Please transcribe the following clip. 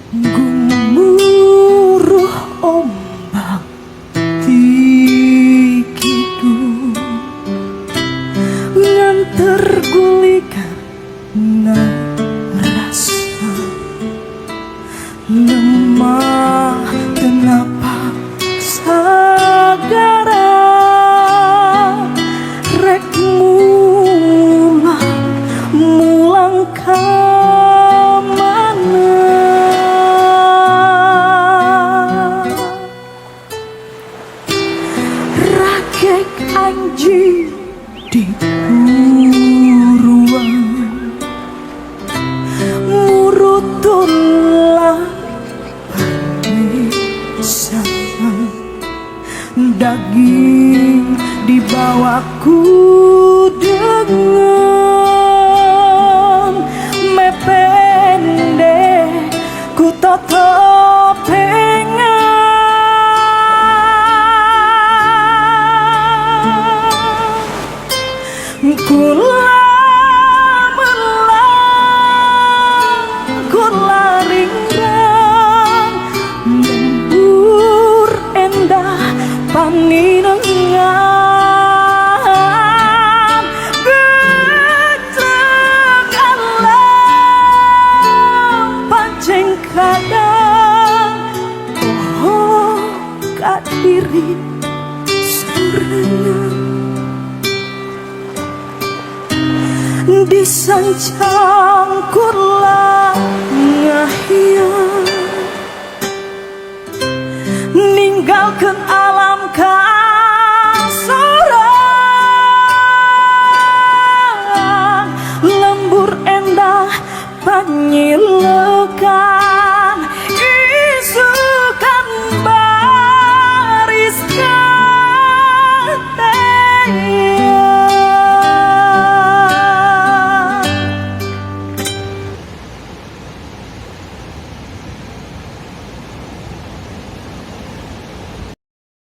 Gumuruh ombak tikidu nganter gulikan rasa lemah kenapa sagara rek mulang ka mana rakek anji di buruan murutunlah pisang daging dibawaku dengan mepende ku toto pengen kula ringrang lembur endah paninengan geceng alam pancing kadang oh kadiri surangan disancang kurla ngahian ninggalkan alam kasorang lembur endah panyilekan